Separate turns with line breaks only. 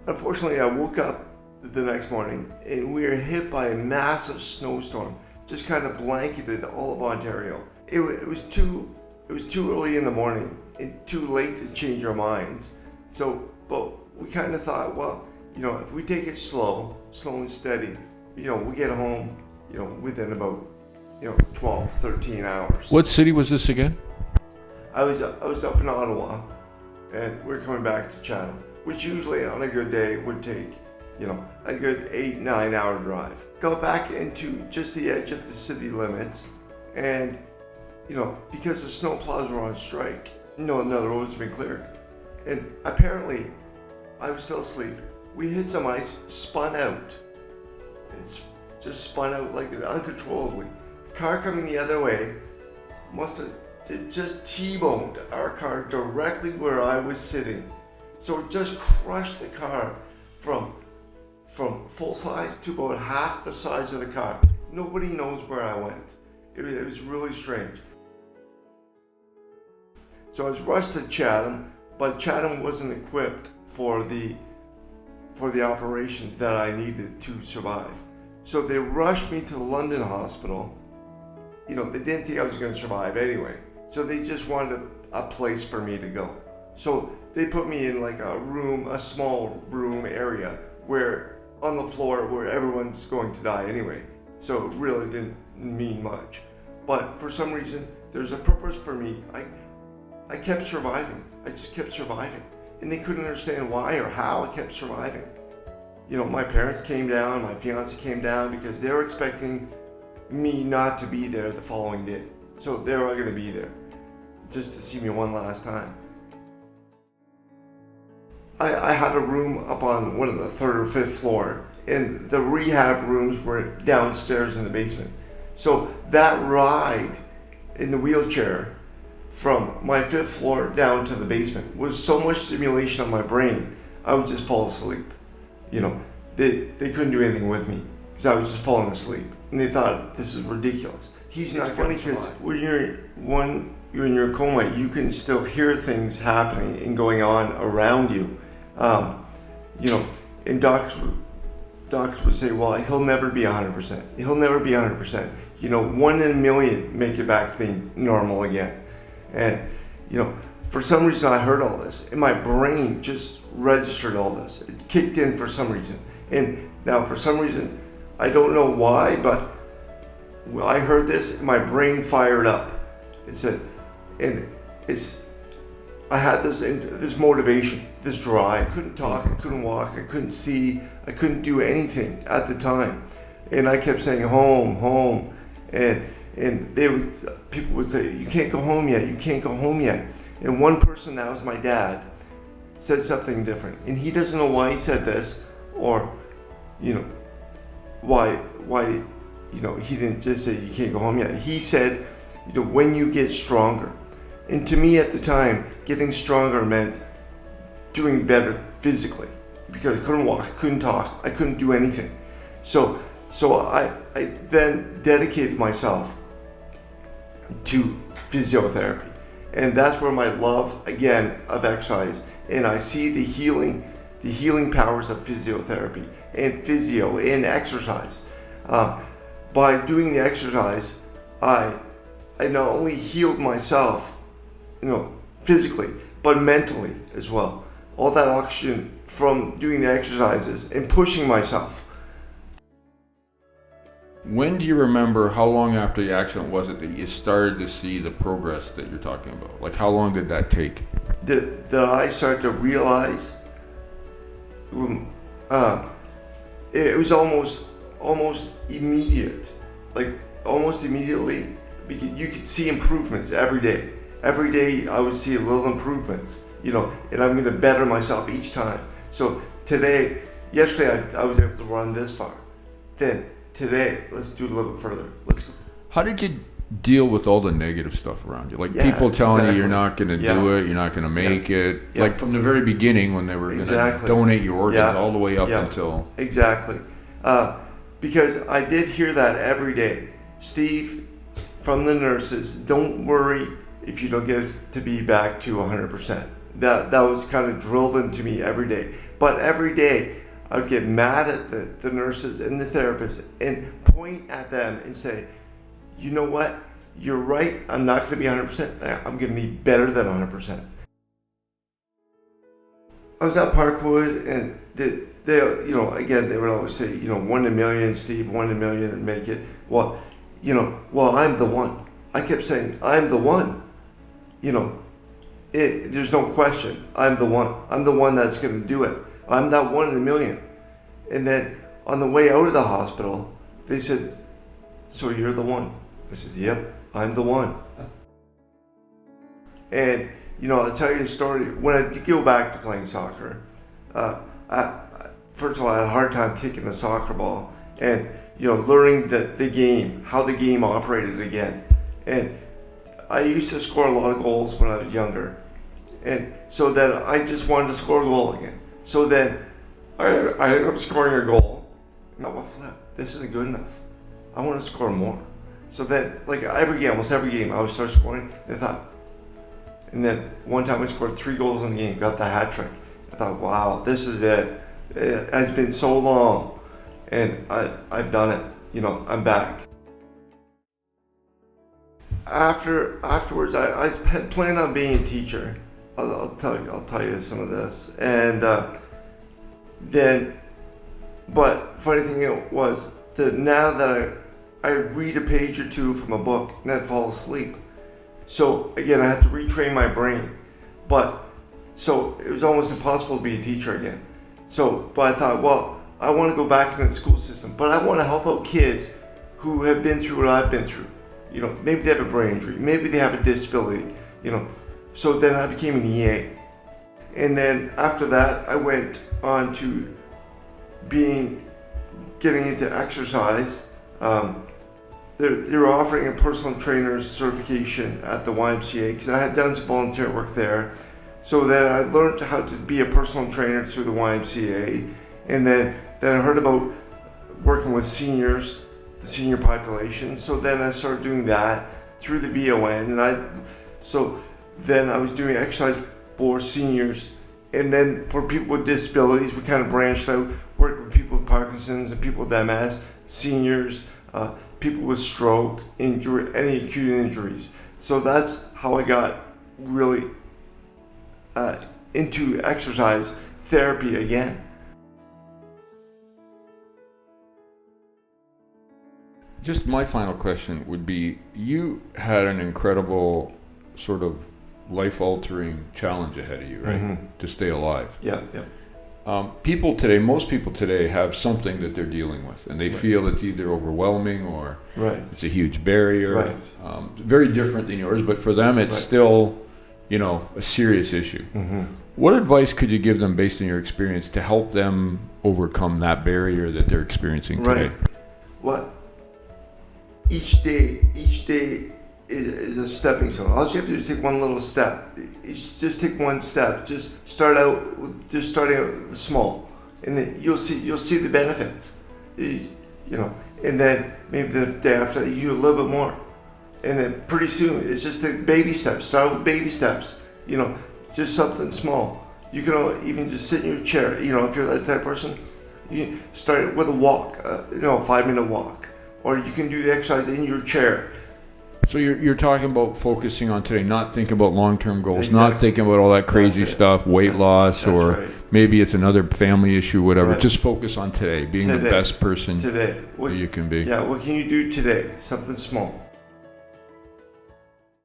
Unfortunately, I woke up the next morning and we were hit by a massive snowstorm, just kind of blanketed all of Ontario. It was too early in the morning and too late to change our minds. But we kind of thought, well, if we take it slow and steady, we get home, within about, 12, 13 hours.
What city was this again?
I was up in Ottawa, and we were coming back to Chatham, which usually on a good day would take, a good 8-9 hour drive. Got back into just the edge of the city limits, and because the snow plows were on strike, none of the roads had been cleared, and apparently I was still asleep. We hit some ice, spun out. It's just spun out like uncontrollably. Car coming the other way it just T-boned our car directly where I was sitting. So it just crushed the car from full size to about half the size of the car. Nobody knows where I went. It was really strange. So I was rushed to Chatham, but Chatham wasn't equipped for the operations that I needed to survive. So they rushed me to the London hospital. They didn't think I was going to survive anyway. So they just wanted a place for me to go. So they put me in like a small room area on the floor where everyone's going to die anyway. So it really didn't mean much. But for some reason, there's a purpose for me. I kept surviving. I just kept surviving. And they couldn't understand why or how I kept surviving. My parents came down, my fiance came down because they were expecting me not to be there the following day. So they were going to be there just to see me one last time. I had a room up on one of the 3rd or 5th floor, and the rehab rooms were downstairs in the basement. So that ride in the wheelchair from my 5th floor down to the basement was so much stimulation on my brain, I would just fall asleep. They couldn't do anything with me because I was just falling asleep, and they thought this is ridiculous. It's funny because when you're in your coma, you can still hear things happening and going on around you. And doctors would say, well, he'll never be 100%. He'll never be 100%. 1 in a million make it back to being normal again. And, for some reason I heard all this, and my brain just registered all this. It kicked in for some reason. And now for some reason, I don't know why, but when I heard this, my brain fired up. I had this motivation, this drive. I couldn't talk, I couldn't walk, I couldn't see, I couldn't do anything at the time. And I kept saying, home, home. And people would say, you can't go home yet, you can't go home yet. And one person, that was my dad, said something different. And he doesn't know why he said this, or, why, he didn't just say you can't go home yet. He said, when you get stronger. And to me at the time, getting stronger meant doing better physically, because I couldn't walk, I couldn't talk, I couldn't do anything. So I then dedicated myself to physiotherapy. And that's where my love, again, of exercise, and I see the healing powers of physiotherapy and physio and exercise. By doing the exercise, I not only healed myself, physically, but mentally as well. All that oxygen from doing the exercises and pushing myself.
When do you remember, how long after the accident was it that you started to see the progress that you're talking about? Like, how long did that take?
That I started to realize, it was almost immediate. Like, almost immediately, because you could see improvements every day. Every day I would see little improvements, and I'm going to better myself each time. So yesterday I was able to run this far. Then today, let's do a little bit further. Let's go.
How did you deal with all the negative stuff around you? Like people telling you you're not going to do it, you're not going to make it. Yeah. Like from the very beginning when they were going to donate your organs all the way up until...
Exactly. Because I did hear that every day. Steve, from the nurses, don't worry if you don't get to be back to 100%. that was kind of drilled into me every day. But every day I would get mad at the nurses and the therapists and point at them and say, you know what? You're right. I'm not going to be 100%. I'm going to be better than 100%. I was at Parkwood, and they again, they would always say, 1 in a million, Steve, 1 in a million, and make it. Well, I'm the one. I kept saying, I'm the one. There's no question. I'm the one. I'm the one that's going to do it. I'm that 1 in a million. And then on the way out of the hospital, they said, so you're the one? I said, yep, I'm the one. And, I'll tell you a story. When I did go back to playing soccer, first of all, I had a hard time kicking the soccer ball and, learning the game, how the game operated again. And I used to score a lot of goals when I was younger. And so then I just wanted to score a goal again. So then I ended up scoring a goal. And I thought, this isn't good enough. I want to score more. So then, almost every game, I would start scoring. And then one time I scored 3 goals in the game, got the hat trick. I thought, wow, this is it. It has been so long, and I've done it. I'm back. Afterwards, I had planned on being a teacher. I'll tell you some of this, and but funny thing was that now that I read a page or two from a book and I'd fall asleep. So again, I had to retrain my brain, so it was almost impossible to be a teacher again. But I thought, well, I want to go back into the school system, but I want to help out kids who have been through what I've been through. Maybe they have a brain injury, maybe they have a disability, So then I became an EA. And then after that, I went on to getting into exercise. They were offering a personal trainer's certification at the YMCA because I had done some volunteer work there. So then I learned how to be a personal trainer through the YMCA. And then I heard about working with seniors, the senior population. So then I started doing that through the VON. Then I was doing exercise for seniors. And then for people with disabilities, we kind of branched out, worked with people with Parkinson's and people with MS, seniors, people with stroke, injury, any acute injuries. So that's how I got really into exercise therapy again.
Just my final question would be, you had an incredible sort of life-altering challenge ahead of you, right? Mm-hmm. To stay alive.
Yeah.
Most people today have something that they're dealing with, and they feel it's either overwhelming or it's a huge barrier.
Right.
Very different than yours, but for them it's still, a serious issue. Mm-hmm. What advice could you give them based on your experience to help them overcome that barrier that they're experiencing today?
Right. Well, each day is a stepping stone. All you have to do is take one little step. Just take one step. Just starting out small, and then you'll see the benefits. And then maybe the day after that, you do a little bit more, and then pretty soon it's just the baby steps. Start with baby steps. Just something small. You can even just sit in your chair. If you're that type of person, you start with a walk. A 5-minute walk, or you can do the exercise in your chair.
So you're talking about focusing on today, not thinking about long-term goals, not thinking about all that crazy stuff, weight loss, or maybe it's another family issue, whatever. Just focus on today, being the best person
today.
that you can be.
Yeah, what can you do today? Something small.